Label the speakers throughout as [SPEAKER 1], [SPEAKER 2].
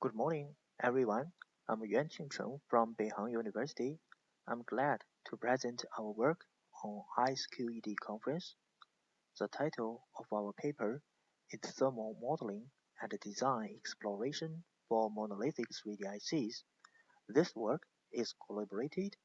[SPEAKER 1] Good morning, everyone. I'm Yuan Qingcheng from Beihang University. I'm glad to present our work on ISQED conference. The title of our paper is Thermal Modeling and Design Exploration for Monolithic 3D ICs. This work is collaborated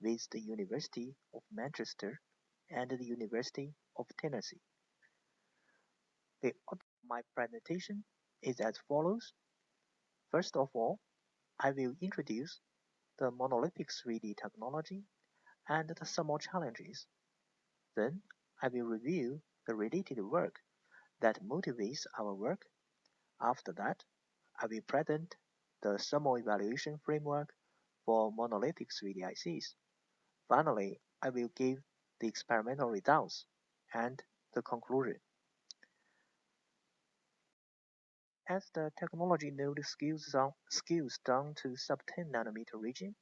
[SPEAKER 1] with the University of Manchester and the University of Tennessee. The outline of my presentation is as follows. First of all, I will introduce the monolithic 3D technology and the thermal challenges. Then I will review the related work that motivates our work. After that, I will present the thermal evaluation framework for monolithic 3D ICs. Finally, I will give the experimental results and the conclusion. As the technology node scales down to sub-10 nanometer region,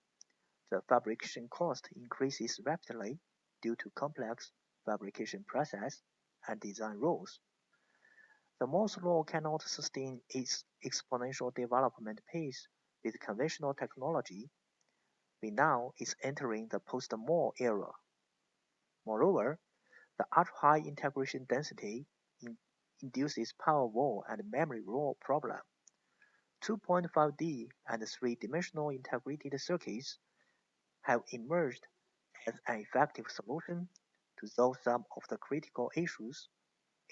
[SPEAKER 1] the fabrication cost increases rapidly due to complex fabrication process and design rules. The Moore's law cannot sustain its exponential development pace with conventional technology. We now is entering the post-Moore era. Moreover, the ultra-high integration density induces power wall and memory wall problem. 2.5D and 3-dimensional integrated circuits have emerged as an effective solution to solve some of the critical issues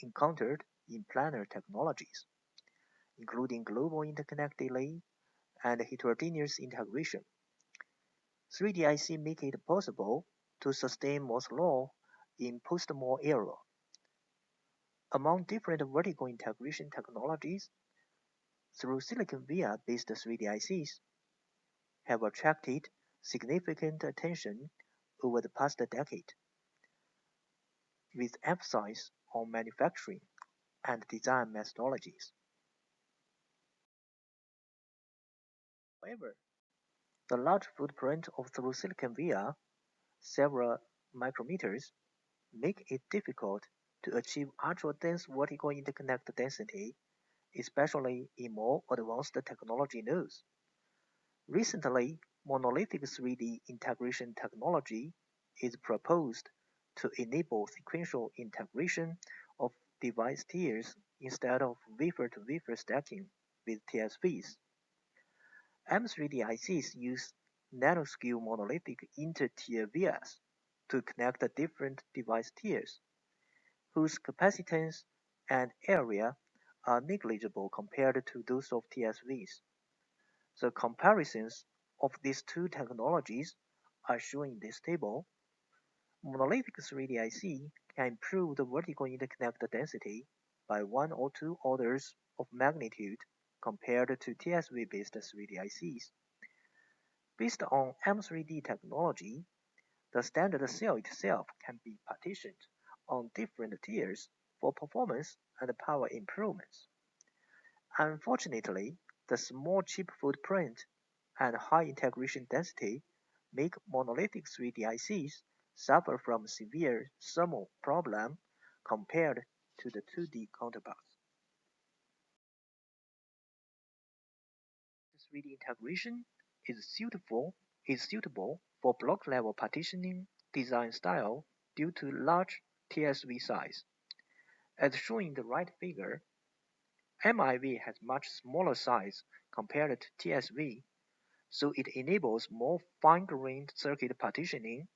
[SPEAKER 1] encountered in planar technologies, including global interconnect delay and heterogeneous integration. 3D IC make it possible to sustain Moore's law in post-Moore era. Among different vertical integration technologies, through silicon via-based 3D ICs have attracted significant attention over the past decade, with emphasis on manufacturing and design methodologies. However, the large footprint of through-silicon via, several micrometers, make it difficult to achieve ultra-dense vertical interconnect density, especially in more advanced technology nodes. Recently, monolithic 3D integration technology is proposed to enable sequential integration of device tiers instead of wafer-to-wafer stacking with TSVs. M3D ICs use nanoscale monolithic inter-tier vias to connect the different device tiers, whose capacitance and area are negligible compared to those of TSVs. The comparisons of these two technologies are shown in this table. Monolithic 3D IC can improve the vertical interconnect density by 1 or 2 orders of magnitude compared to TSV-based 3D ICs. Based on M3D technology, the standard cell itself can be partitioned on different tiers for performance and power improvements. Unfortunately, the small chip footprint and high integration density make monolithic 3D ICs suffer from severe thermal problem compared to the 2D counterparts. 3D integration is suitable for block-level partitioning design style due to large TSV size. As shown in the right figure, MIV has much smaller size compared to TSV, so it enables more fine-grained circuit partitioning,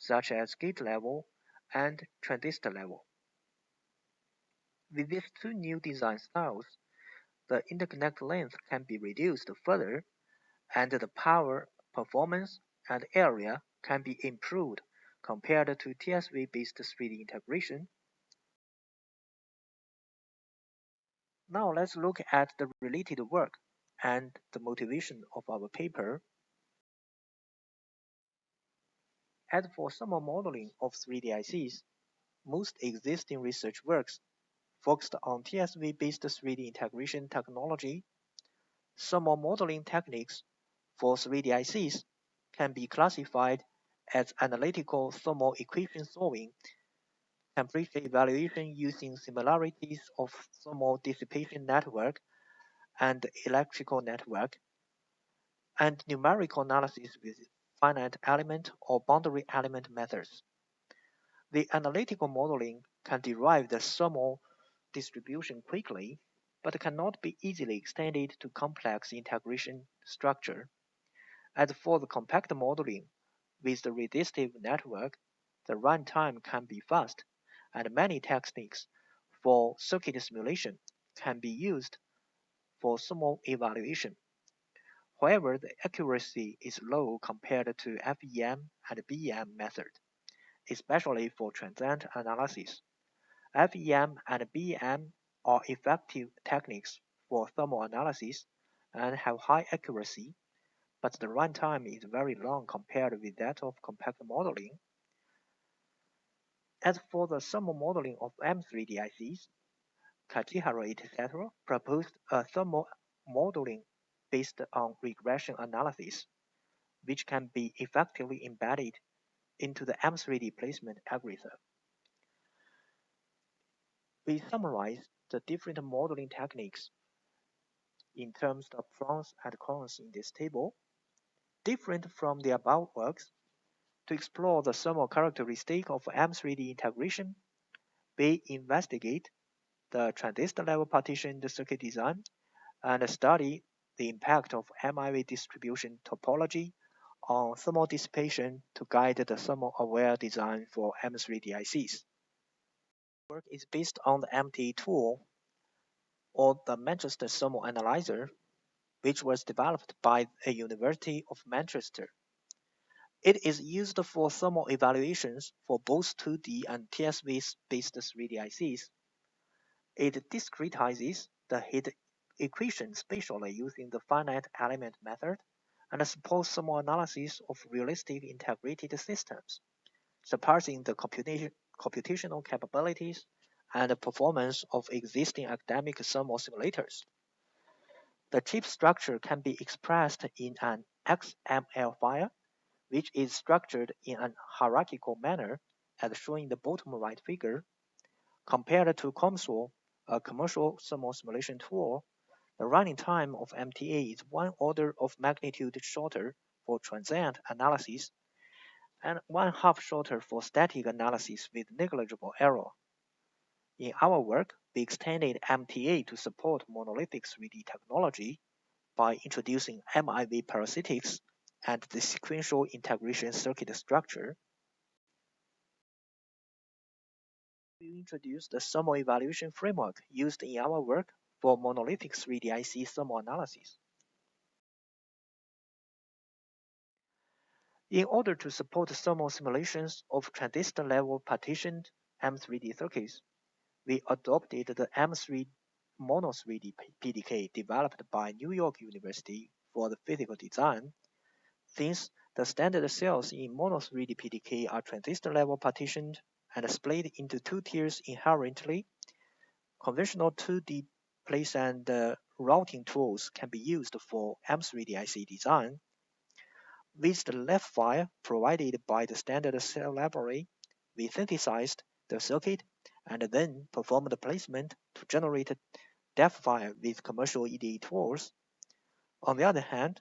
[SPEAKER 1] such as gate level and transistor level. With these two new design styles, the interconnect length can be reduced further, and the power, performance, and area can be improved compared to TSV-based 3D integration. Now let's look at the related work and the motivation of our paper. As for thermal modeling of 3D ICs, most existing research works focused on TSV-based 3D integration technology. Thermal modeling techniques for 3D ICs can be classified as analytical thermal equation solving, temperature evaluation using similarities of thermal dissipation network, and electrical network, and numerical analysis with finite element or boundary element methods. The analytical modeling can derive the thermal distribution quickly, but cannot be easily extended to complex integration structure. As for the compact modeling with the resistive network, the runtime can be fast, and many techniques for circuit simulation can be used for thermal evaluation. However, the accuracy is low compared to FEM and BEM method, especially for transient analysis. FEM and BEM are effective techniques for thermal analysis and have high accuracy, but the runtime is very long compared with that of compact modeling. As for the thermal modeling of M3D ICs, Kajihara etc. proposed a thermal modeling based on regression analysis, which can be effectively embedded into the M3D placement algorithm. We summarize the different modeling techniques in terms of pros and cons in this table. Different from the above works, to explore the thermal characteristic of M3D integration, we investigate the transistor-level partitioned circuit design and study the impact of MIV distribution topology on thermal dissipation to guide the thermal-aware design for M3D ICs. Work is based on the MT tool or the Manchester Thermal Analyzer, which was developed by the University of Manchester. It is used for thermal evaluations for both 2D and TSV-based 3D ICs. It discretizes the heat equation spatially using the finite element method and supports thermal analysis of realistic integrated systems, surpassing the computational capabilities and performance of existing academic thermal simulators. The chip structure can be expressed in an XML file, which is structured in a hierarchical manner, as shown in the bottom right figure. Compared to COMSOL, a commercial thermal simulation tool, the running time of MTA is one order of magnitude shorter for transient analysis and one half shorter for static analysis with negligible error. In our work, we extended MTA to support monolithic 3D technology by introducing MIV parasitics and the sequential integration circuit structure. We introduced the thermal evaluation framework used in our work for monolithic 3D IC thermal analysis. In order to support thermal simulations of transistor-level partitioned M3D circuits, we adopted the M3 Mono 3D PDK developed by New York University for the physical design. Since the standard cells in Mono 3D PDK are transistor-level partitioned and split into two tiers inherently, conventional 2D place and routing tools can be used for M3D IC design. With the left file provided by the standard cell library, we synthesized the circuit and then performed the placement to generate a depth file with commercial EDA tools. On the other hand,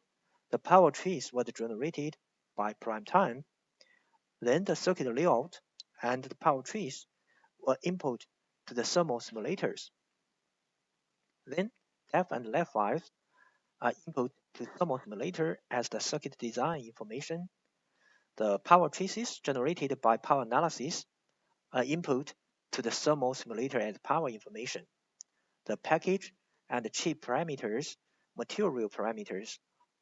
[SPEAKER 1] the power trace was generated by prime time. Then the circuit layout and the power trace were input to the thermal simulators. Then depth and left files are input to thermal simulator as the circuit design information. The power traces generated by power analysis are input to the thermal simulator as power information. The package and chip parameters, material parameters,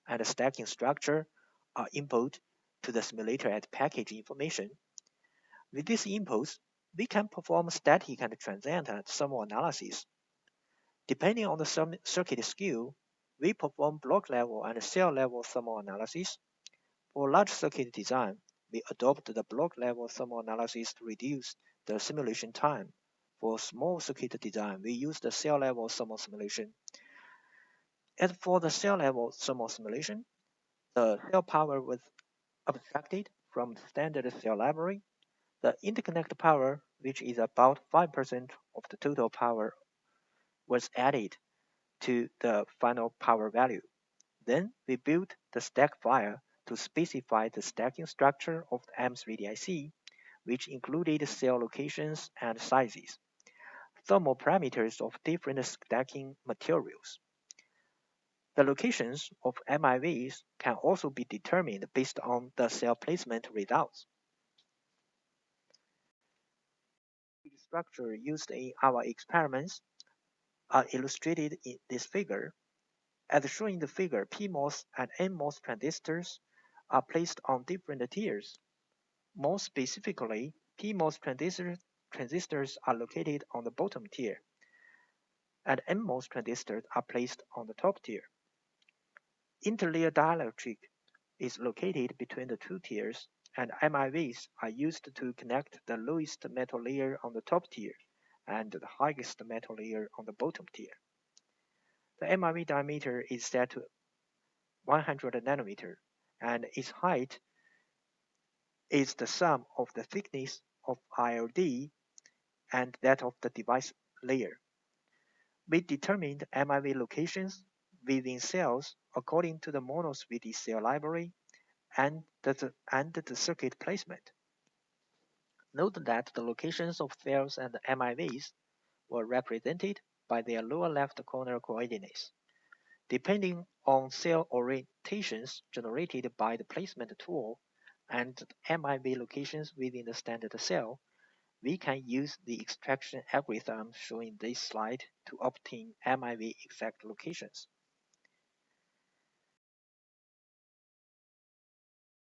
[SPEAKER 1] and stacking structure are input to the simulator as package information. With these inputs, we can perform static and transient thermal analysis. Depending on the circuit skill, we perform block level and cell level thermal analysis. For large circuit design, we adopt the block level thermal analysis to reduce the simulation time. For small circuit design, we use the cell level thermal simulation. As for the cell level thermal simulation, the cell power was abstracted from the standard cell library. The interconnect power, which is about 5% of the total power, was added to the final power value. Then we built the stack file to specify the stacking structure of the M3D IC, which included cell locations and sizes, thermal parameters of different stacking materials. The locations of MIVs can also be determined based on the cell placement results. The structure used in our experiments are illustrated in this figure. As shown in the figure, PMOS and NMOS transistors are placed on different tiers. More specifically, PMOS transistors are located on the bottom tier, and NMOS transistors are placed on the top tier. Interlayer dielectric is located between the two tiers, and MIVs are used to connect the lowest metal layer on the top tier and the highest metal layer on the bottom tier. The MIV diameter is set to 100 nanometer, and its height is the sum of the thickness of ILD and that of the device layer. We determined MIV locations within cells according to the MONOLIThic cell library and the circuit placement. Note that the locations of cells and MIVs were represented by their lower left corner coordinates. Depending on cell orientations generated by the placement tool and MIV locations within the standard cell, we can use the extraction algorithm shown in this slide to obtain MIV exact locations.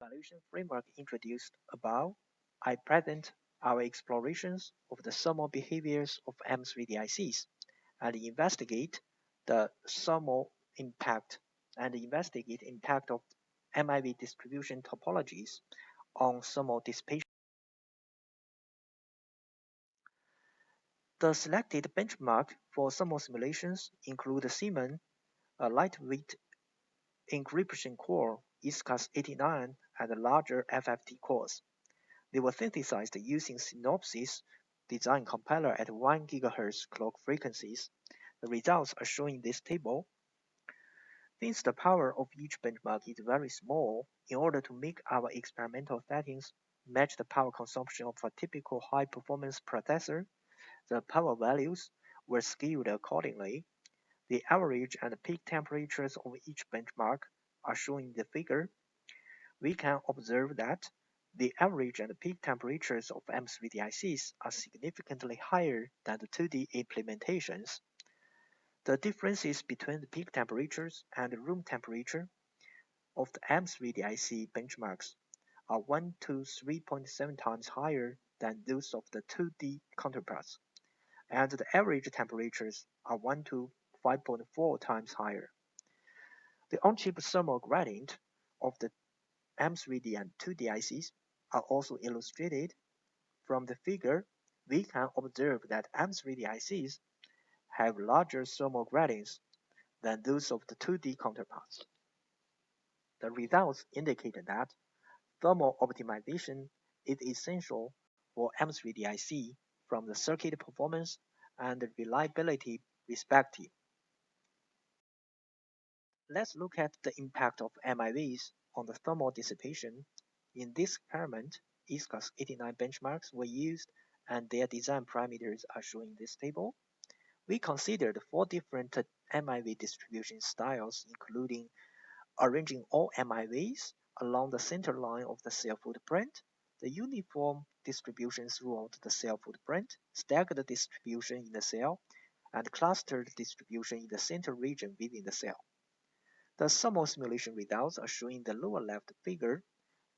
[SPEAKER 1] Evaluation framework introduced above, I present our explorations of the thermal behaviors of M3D ICs and investigate the thermal impact of MIV distribution topologies on thermal dissipation. The selected benchmark for thermal simulations include Siemens, a lightweight encryption core, ISCAS-89, and larger FFT cores. They were synthesized using Synopsys design compiler at 1 GHz clock frequencies. The results are shown in this table. Since the power of each benchmark is very small, in order to make our experimental settings match the power consumption of a typical high-performance processor, the power values were scaled accordingly. The average and peak temperatures of each benchmark are shown in the figure. We can observe that the average and peak temperatures of M3D ICs are significantly higher than the 2D implementations. The differences between the peak temperatures and the room temperature of the M3D IC benchmarks are 1 to 3.7 times higher than those of the 2D counterparts, and the average temperatures are 1 to 5.4 times higher. The on-chip thermal gradient of the M3D and 2D ICs are also illustrated. From the figure, we can observe that M3D ICs have larger thermal gradients than those of the 2D counterparts. The results indicate that thermal optimization is essential for M3D IC from the circuit performance and reliability perspective. Let's look at the impact of MIVs on the thermal dissipation. In this experiment, ISCAS-89 benchmarks were used and their design parameters are shown in this table. We considered 4 different MIV distribution styles, including arranging all MIVs along the center line of the cell footprint, the uniform distribution throughout the cell footprint, staggered distribution in the cell, and clustered distribution in the center region within the cell. The thermal simulation results are shown in the lower left figure.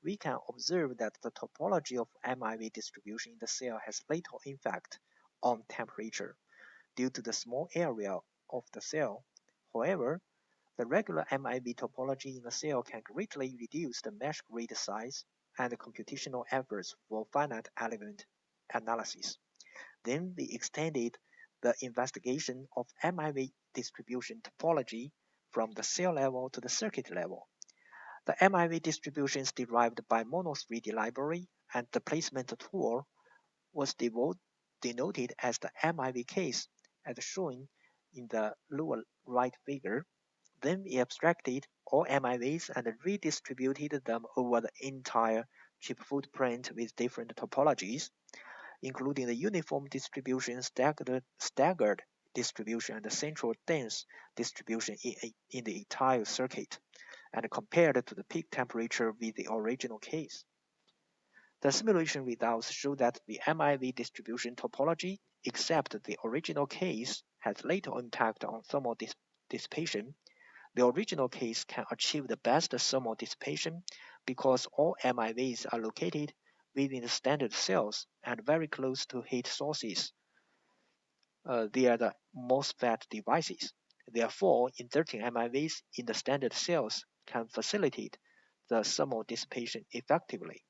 [SPEAKER 1] We can observe that the topology of MIV distribution in the cell has little effect on temperature due to the small area of the cell. However, the regular MIV topology in a cell can greatly reduce the mesh grid size and the computational efforts for finite element analysis. Then we extended the investigation of MIV distribution topology from the cell level to the circuit level. The MIV distributions derived by MONOLIThic library and the placement tool was denoted as the MIV case as shown in the lower right figure. Then we abstracted all MIVs and redistributed them over the entire chip footprint with different topologies, including the uniform distribution, staggered distribution, and the central dense distribution in the entire circuit, and compared to the peak temperature with the original case. The simulation results show that the MIV distribution topology, except the original case, has little impact on thermal dissipation. The original case can achieve the best thermal dissipation because all MIVs are located within the standard cells and very close to heat sources. They are the MOSFET devices. Therefore, inserting MIVs in the standard cells can facilitate the thermal dissipation effectively.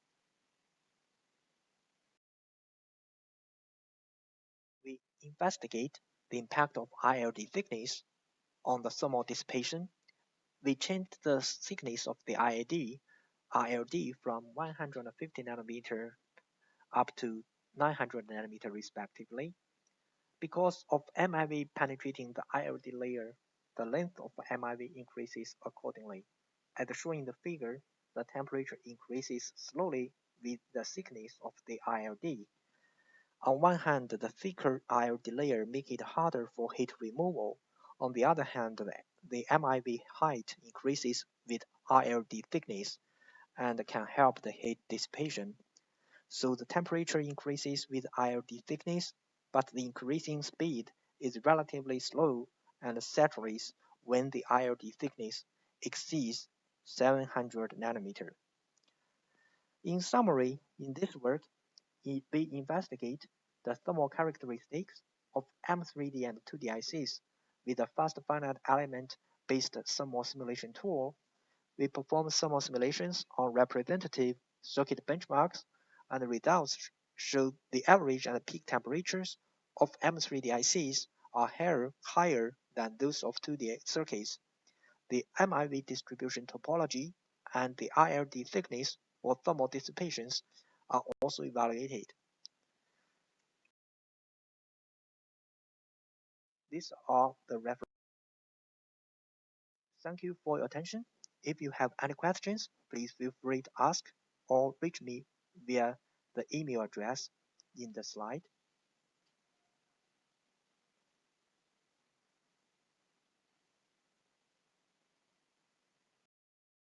[SPEAKER 1] We investigate the impact of ILD thickness on the thermal dissipation. We changed the thickness of the ILD from 150 nanometer up to 900 nanometer respectively. Because of MIV penetrating the ILD layer, the length of MIV increases accordingly. As shown in the figure, the temperature increases slowly with the thickness of the ILD. On one hand, the thicker ILD layer makes it harder for heat removal. On the other hand, the MIV height increases with ILD thickness and can help the heat dissipation. So the temperature increases with ILD thickness, but the increasing speed is relatively slow and saturates when the ILD thickness exceeds 700 nanometer. In summary, in this work, we investigate the thermal characteristics of M3D and 2D ICs with a fast finite element based thermal simulation tool. We perform thermal simulations on representative circuit benchmarks, and the results show the average and peak temperatures of M3D ICs are higher than those of 2D circuits. The MIV distribution topology and the ILD thickness or thermal dissipations are also evaluated. These are the references. Thank you for your attention. If you have any questions, please feel free to ask or reach me via the email address in the slide.